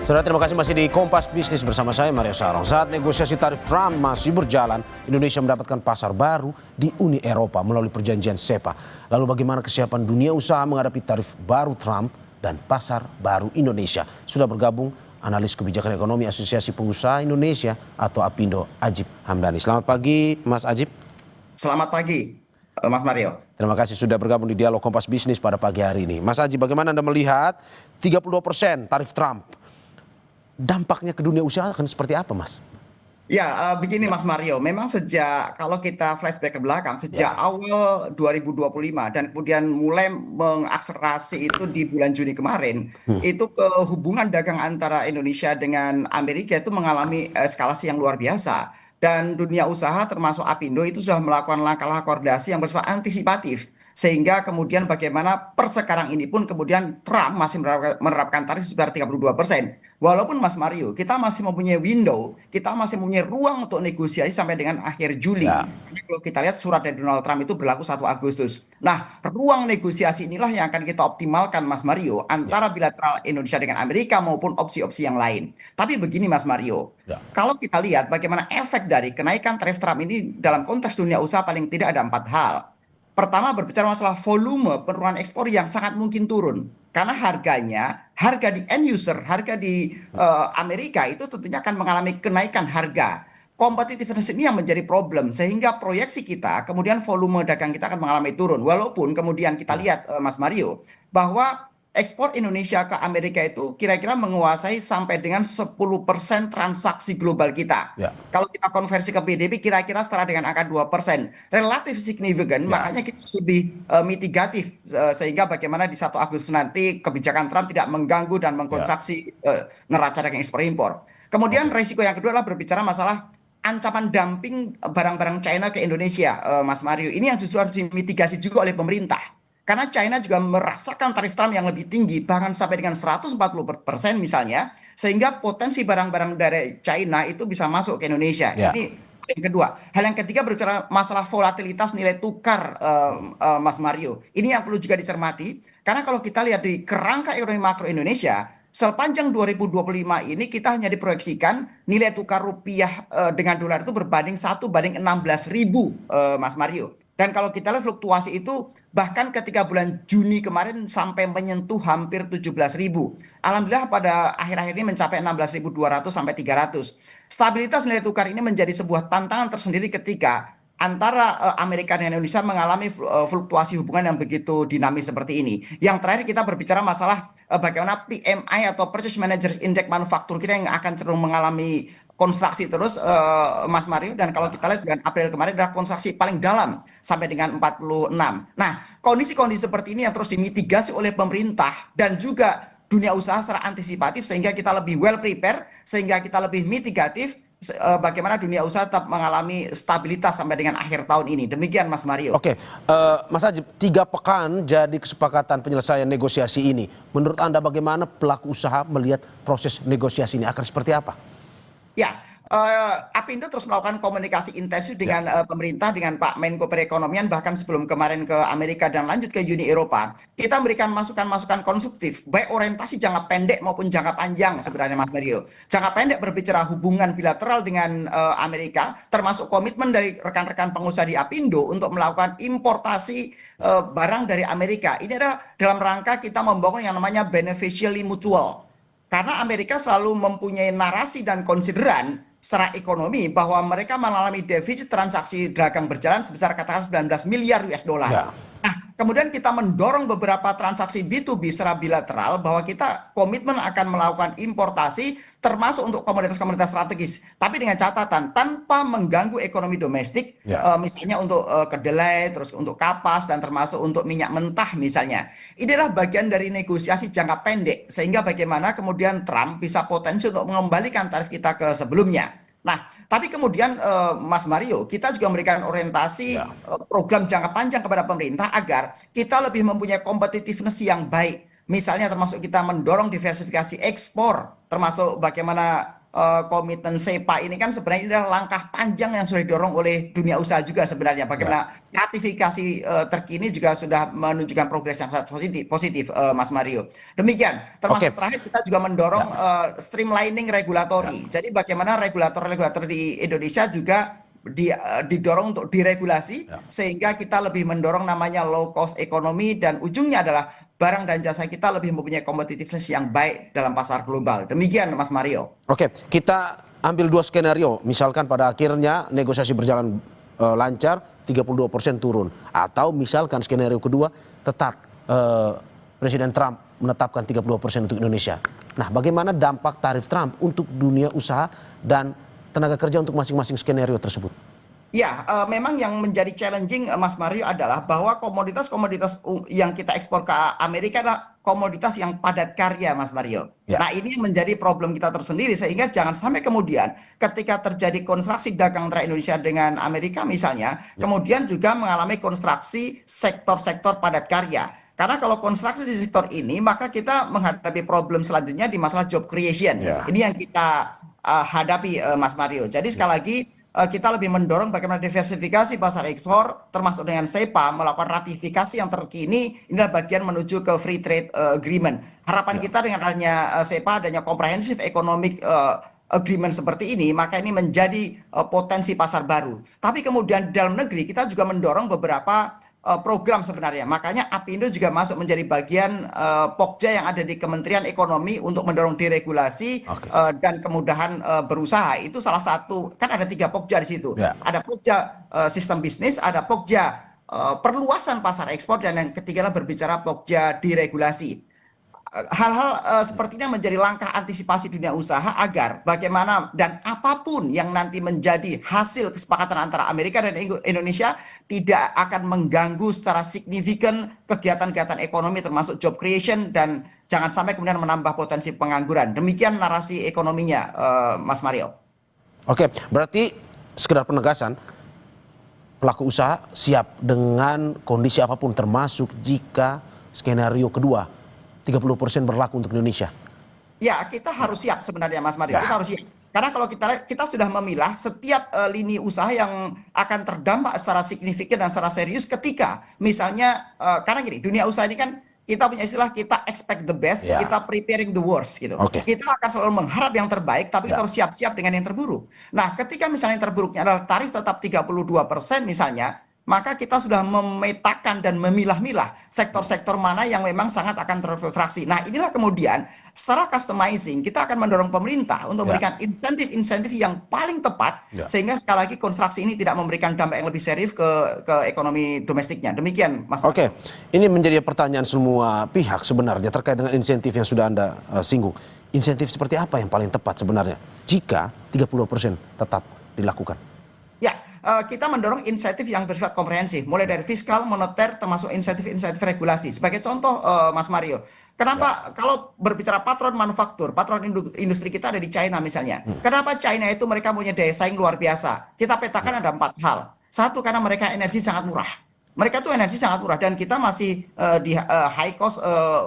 Saudara, terima kasih masih di Kompas Bisnis bersama saya Mario Sarong. Saat negosiasi tarif Trump masih berjalan, Indonesia mendapatkan pasar baru di Uni Eropa melalui perjanjian SEPA. Lalu bagaimana kesiapan dunia usaha menghadapi tarif baru Trump dan pasar baru Indonesia? Sudah bergabung analis kebijakan ekonomi Asosiasi Pengusaha Indonesia atau APindo, Ajib Hamdani. Selamat pagi, Mas Ajib. Selamat pagi, Mas Mario. Terima kasih sudah bergabung di Dialog Kompas Bisnis pada pagi hari ini. Mas Ajib, bagaimana Anda melihat 32% tarif Trump? Dampaknya ke dunia usaha akan seperti apa, Mas? Ya, begini Mas Mario, memang kalau kita flashback ke belakang, sejak awal 2025 dan kemudian mulai mengakselerasi itu di bulan Juni kemarin, itu hubungan dagang antara Indonesia dengan Amerika itu mengalami eskalasi yang luar biasa. Dan dunia usaha termasuk APindo itu sudah melakukan langkah-langkah koordinasi yang bersifat antisipatif. Sehingga kemudian bagaimana per sekarang ini pun kemudian Trump masih menerapkan tarif sebesar 32%. Walaupun Mas Mario, kita masih mempunyai window, kita masih mempunyai ruang untuk negosiasi sampai dengan akhir Juli. Ya. Karena kalau kita lihat surat dari Donald Trump itu berlaku 1 Agustus. Nah, ruang negosiasi inilah yang akan kita optimalkan Mas Mario antara bilateral Indonesia dengan Amerika maupun opsi-opsi yang lain. Tapi begini Mas Mario, Ya. kalau kita lihat bagaimana efek dari kenaikan tarif Trump ini dalam konteks dunia usaha paling tidak ada 4 hal. Pertama berbicara masalah volume penurunan ekspor yang sangat mungkin turun. Karena harga di end user, harga di Amerika itu tentunya akan mengalami kenaikan harga. Competitiveness ini yang menjadi problem. Sehingga proyeksi kita, kemudian volume dagang kita akan mengalami turun. Walaupun kemudian kita lihat Mas Mario, bahwa ekspor Indonesia ke Amerika itu kira-kira menguasai sampai dengan 10% transaksi global kita. Ya. Kalau kita konversi ke PDB kira-kira setara dengan angka 2%. Relatif signifikan, makanya kita harus lebih mitigatif. Sehingga bagaimana di 1 Agustus nanti kebijakan Trump tidak mengganggu dan mengkontraksi neraca dagang ekspor impor. Kemudian resiko yang kedua adalah berbicara masalah ancaman dumping barang-barang China ke Indonesia, Mas Mario. Ini yang justru harus dimitigasi juga oleh pemerintah. Karena China juga merasakan tarif Trump yang lebih tinggi, bahkan sampai dengan 140% misalnya, sehingga potensi barang-barang dari China itu bisa masuk ke Indonesia. Ya. Ini yang kedua. Hal yang ketiga berbicara masalah volatilitas nilai tukar, Mas Mario. Ini yang perlu juga dicermati, karena kalau kita lihat di kerangka ekonomi makro Indonesia, sepanjang 2025 ini kita hanya diproyeksikan nilai tukar rupiah dengan dolar itu berbanding 1:16.000, Mas Mario. Dan kalau kita lihat fluktuasi itu bahkan ketika bulan Juni kemarin sampai menyentuh hampir 17.000. Alhamdulillah pada akhir-akhir ini mencapai 16.200 sampai 300. Stabilitas nilai tukar ini menjadi sebuah tantangan tersendiri ketika antara Amerika dan Indonesia mengalami fluktuasi hubungan yang begitu dinamis seperti ini. Yang terakhir kita berbicara masalah bagaimana PMI atau Purchase Manager Index manufaktur kita yang akan cenderung mengalami kontraksi terus, Mas Mario. Dan kalau kita lihat bulan April kemarin adalah kontraksi paling dalam sampai dengan 46. Nah, kondisi-kondisi seperti ini yang terus dimitigasi oleh pemerintah dan juga dunia usaha secara antisipatif sehingga kita lebih well prepare, sehingga kita lebih mitigatif, bagaimana dunia usaha tetap mengalami stabilitas sampai dengan akhir tahun ini. Demikian Mas Mario. Oke, Mas Ajib, 3 pekan jadi kesepakatan penyelesaian negosiasi ini. Menurut Anda bagaimana pelaku usaha melihat proses negosiasi ini akan seperti apa? Ya, APindo terus melakukan komunikasi intensif dengan pemerintah, dengan Pak Menko Perekonomian, bahkan sebelum kemarin ke Amerika dan lanjut ke Uni Eropa. Kita memberikan masukan-masukan konstruktif, baik orientasi jangka pendek maupun jangka panjang sebenarnya Mas Mario. Jangka pendek berbicara hubungan bilateral dengan Amerika, termasuk komitmen dari rekan-rekan pengusaha di APindo untuk melakukan importasi barang dari Amerika. Ini adalah dalam rangka kita membangun yang namanya beneficially mutual. Karena Amerika selalu mempunyai narasi dan konsideran secara ekonomi bahwa mereka mengalami defisit transaksi dagang berjalan sebesar katakan 19 miliar US dollar. Ya. Nah, kemudian kita mendorong beberapa transaksi B2B secara bilateral bahwa kita komitmen akan melakukan importasi termasuk untuk komoditas-komoditas strategis. Tapi dengan catatan tanpa mengganggu ekonomi domestik, misalnya untuk kedelai, terus untuk kapas, dan termasuk untuk minyak mentah misalnya. Ini adalah bagian dari negosiasi jangka pendek. Sehingga bagaimana kemudian Trump bisa potensi untuk mengembalikan tarif kita ke sebelumnya. Nah, tapi kemudian Mas Mario, kita juga memberikan orientasi program jangka panjang kepada pemerintah agar kita lebih mempunyai competitiveness yang baik. Misalnya termasuk kita mendorong diversifikasi ekspor, termasuk bagaimana komitmen SEPA ini kan sebenarnya ini adalah langkah panjang yang sudah didorong oleh dunia usaha juga sebenarnya. Ya. Bagaimana ratifikasi terkini juga sudah menunjukkan progres yang sangat positif, Mas Mario. Demikian, Oke. termasuk terakhir kita juga Ya. mendorong streamlining Ya. regulatori. Jadi bagaimana regulator-regulator di Indonesia juga didorong untuk diregulasi Ya. sehingga kita lebih mendorong namanya low cost ekonomi dan ujungnya adalah barang dan jasa kita lebih mempunyai competitiveness yang baik dalam pasar global. Demikian Mas Mario. Oke, kita ambil dua skenario. Misalkan pada akhirnya negosiasi berjalan lancar, 32% turun. Atau misalkan skenario kedua, tetap Presiden Trump menetapkan 32% untuk Indonesia. Nah, bagaimana dampak tarif Trump untuk dunia usaha dan tenaga kerja untuk masing-masing skenario tersebut? Ya, memang yang menjadi challenging Mas Mario adalah bahwa komoditas-komoditas yang kita ekspor ke Amerika adalah komoditas yang padat karya, Mas Mario. Ya. Nah, ini yang menjadi problem kita tersendiri sehingga jangan sampai kemudian ketika terjadi konstruksi dagang antara Indonesia dengan Amerika misalnya, kemudian juga mengalami konstruksi sektor-sektor padat karya. Karena kalau konstruksi di sektor ini, maka kita menghadapi problem selanjutnya di masalah job creation. Ya. Ini yang kita hadapi, Mas Mario. Jadi sekali lagi kita lebih mendorong bagaimana diversifikasi pasar ekspor termasuk dengan SEPA melakukan ratifikasi yang terkini inilah bagian menuju ke free trade agreement. Harapan kita dengan adanya SEPA adanya comprehensive economic agreement seperti ini maka ini menjadi potensi pasar baru. Tapi kemudian di dalam negeri kita juga mendorong beberapa program sebenarnya. Makanya Apindo juga masuk menjadi bagian Pokja yang ada di Kementerian Ekonomi untuk mendorong deregulasi Oke. dan kemudahan berusaha. Itu salah satu, kan ada 3 Pokja di situ. Ya. Ada Pokja sistem bisnis, ada Pokja perluasan pasar ekspor, dan yang ketiga adalah berbicara Pokja deregulasi. Hal-hal seperti ini menjadi langkah antisipasi dunia usaha agar bagaimana dan apapun yang nanti menjadi hasil kesepakatan antara Amerika dan Indonesia tidak akan mengganggu secara signifikan kegiatan-kegiatan ekonomi termasuk job creation dan jangan sampai kemudian menambah potensi pengangguran. Demikian narasi ekonominya, Mas Mario. Oke, berarti sekedar penegasan, pelaku usaha siap dengan kondisi apapun termasuk jika skenario kedua 30% berlaku untuk Indonesia. Ya, kita harus siap sebenarnya Mas Mario. Ya. Kita harus siap. Karena kalau kita lihat, kita sudah memilah setiap lini usaha yang akan terdampak secara signifikan dan secara serius ketika misalnya karena gini, dunia usaha ini kan kita punya istilah kita expect the best, Ya. kita preparing the worst gitu. Oke. Kita akan selalu mengharap yang terbaik, tapi Ya. kita harus siap-siap dengan yang terburuk. Nah, ketika misalnya yang terburuknya adalah tarif tetap 32% misalnya, maka kita sudah memetakan dan memilah-milah sektor-sektor mana yang memang sangat akan terfrustrasi. Nah, inilah kemudian secara customizing kita akan mendorong pemerintah untuk Ya. memberikan insentif-insentif yang paling tepat Ya. sehingga sekali lagi konstruksi ini tidak memberikan dampak yang lebih serius ke ekonomi domestiknya. Demikian, Mas. Oke, ini menjadi pertanyaan semua pihak sebenarnya terkait dengan insentif yang sudah Anda singgung. Insentif seperti apa yang paling tepat sebenarnya jika 30% tetap dilakukan? Ya, kita mendorong insentif yang bersifat komprehensif, mulai dari fiskal, moneter, termasuk insentif-insentif regulasi. Sebagai contoh, Mas Mario, kenapa kalau berbicara patron manufaktur, patron industri kita ada di China misalnya. Kenapa China itu mereka punya daya saing luar biasa? Kita petakan ada 4 hal. Satu, karena mereka energi sangat murah. Mereka tuh energi sangat murah dan kita masih di high cost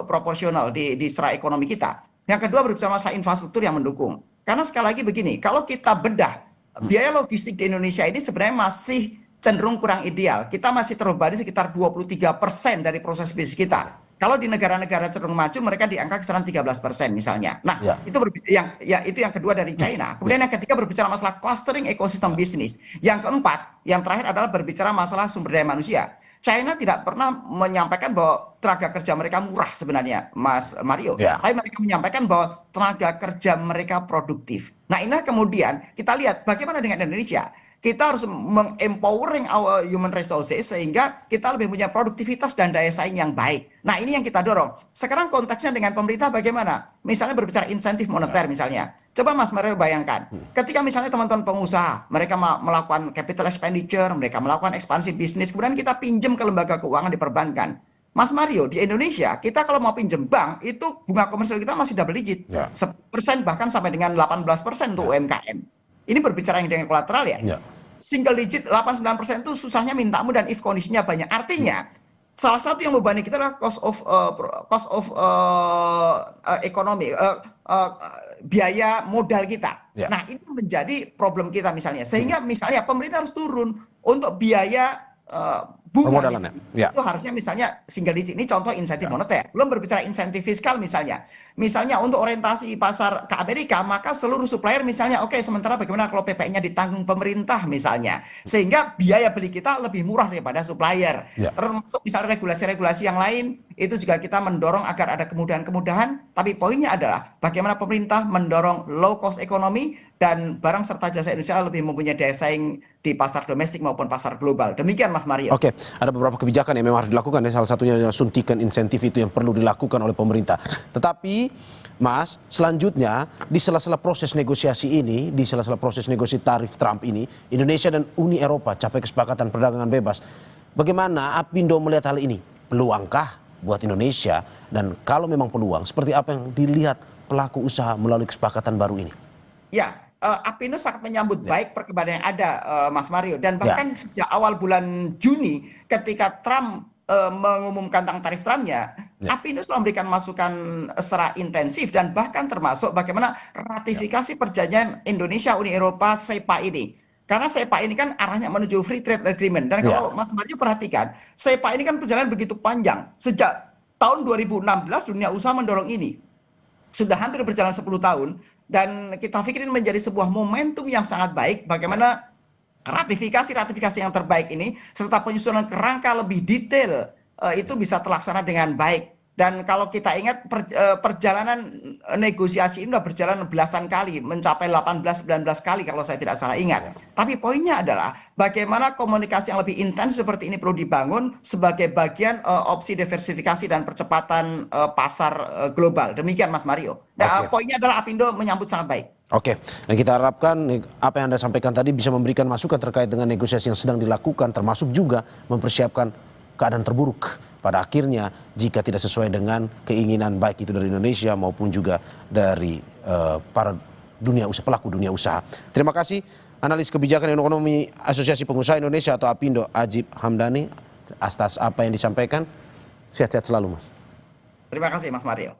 proporsional di secara ekonomi kita. Yang kedua berbicara masalah infrastruktur yang mendukung. Karena sekali lagi begini, kalau kita bedah biaya logistik di Indonesia ini sebenarnya masih cenderung kurang ideal. Kita masih terbebani sekitar 23% dari proses bisnis kita. Kalau di negara-negara cenderung maju mereka di angka kisaran 13% misalnya. Nah, Ya. itu itu yang kedua dari China. Kemudian yang ketiga berbicara masalah clustering ekosistem bisnis. Yang keempat, yang terakhir adalah berbicara masalah sumber daya manusia. China tidak pernah menyampaikan bahwa tenaga kerja mereka murah sebenarnya, Mas Mario. Ya. Tapi mereka menyampaikan bahwa tenaga kerja mereka produktif. Nah, inilah kemudian kita lihat bagaimana dengan Indonesia. Kita harus mengempowering our human resources sehingga kita lebih punya produktivitas dan daya saing yang baik. Nah, ini yang kita dorong. Sekarang konteksnya dengan pemerintah bagaimana? Misalnya berbicara insentif moneter misalnya. Coba Mas Mario bayangkan, ketika misalnya teman-teman pengusaha, mereka melakukan capital expenditure, mereka melakukan ekspansi bisnis, kemudian kita pinjam ke lembaga keuangan di perbankan. Mas Mario, di Indonesia, kita kalau mau pinjam bank, itu bunga komersial kita masih double digit. Ya. 10% bahkan sampai dengan 18% untuk UMKM. Ini berbicara yang dengan kolateral ya. Ya. Single digit 8-9% itu susahnya mintamu dan if kondisinya banyak. Artinya salah satu yang membebani kita adalah cost of ekonomi, biaya modal kita. Ya. Nah, ini menjadi problem kita misalnya. Sehingga misalnya pemerintah harus turun untuk biaya bunga Permodalannya. misalnya. Ya. Itu harusnya misalnya single digit. Ini contoh insentif moneter. Belum berbicara insentif fiskal misalnya. Misalnya untuk orientasi pasar ke Amerika, maka seluruh supplier misalnya, oke, sementara bagaimana kalau PPN-nya ditanggung pemerintah misalnya. Sehingga biaya beli kita lebih murah daripada supplier. Ya. Termasuk misalnya regulasi-regulasi yang lain, itu juga kita mendorong agar ada kemudahan-kemudahan. Tapi poinnya adalah bagaimana pemerintah mendorong low cost ekonomi dan barang serta jasa Indonesia lebih mempunyai daya saing di pasar domestik maupun pasar global. Demikian Mas Mario. Oke, ada beberapa kebijakan yang memang harus dilakukan ya. Salah satunya adalah suntikan insentif itu yang perlu dilakukan oleh pemerintah. Tetapi Mas, selanjutnya di sela-sela proses negosiasi ini, di sela-sela proses negosiasi tarif Trump ini, Indonesia dan Uni Eropa capai kesepakatan perdagangan bebas. Bagaimana Apindo melihat hal ini? Peluangkah buat Indonesia? Dan kalau memang peluang, seperti apa yang dilihat pelaku usaha melalui kesepakatan baru ini? Ya, Apindo sangat menyambut baik perkembangan yang ada, Mas Mario. Dan bahkan sejak awal bulan Juni, ketika Trump mengumumkan tentang tarif Trumpnya, Apindo selalu memberikan masukan secara intensif dan bahkan termasuk bagaimana ratifikasi perjanjian Indonesia Uni Eropa SEPA ini. Karena SEPA ini kan arahnya menuju free trade agreement. Dan kalau Mas Mario perhatikan, SEPA ini kan perjalanan begitu panjang. Sejak tahun 2016 dunia usaha mendorong ini. Sudah hampir berjalan 10 tahun. Dan kita pikir ini menjadi sebuah momentum yang sangat baik bagaimana ratifikasi yang terbaik ini serta penyusunan kerangka lebih detail itu bisa terlaksana dengan baik. Dan kalau kita ingat perjalanan negosiasi ini sudah berjalan belasan kali, mencapai 18-19 kali kalau saya tidak salah ingat. Tapi poinnya adalah bagaimana komunikasi yang lebih intens seperti ini perlu dibangun sebagai bagian opsi diversifikasi dan percepatan pasar global. Demikian Mas Mario. Nah, poinnya adalah Apindo menyambut sangat baik. Oke, dan kita harapkan apa yang Anda sampaikan tadi bisa memberikan masukan terkait dengan negosiasi yang sedang dilakukan, termasuk juga mempersiapkan keadaan terburuk pada akhirnya jika tidak sesuai dengan keinginan baik itu dari Indonesia maupun juga dari para pelaku dunia usaha. Terima kasih analis kebijakan dan ekonomi Asosiasi Pengusaha Indonesia atau Apindo, Ajib Hamdani, atas apa yang disampaikan. Sehat-sehat selalu, Mas. Terima kasih Mas Mario.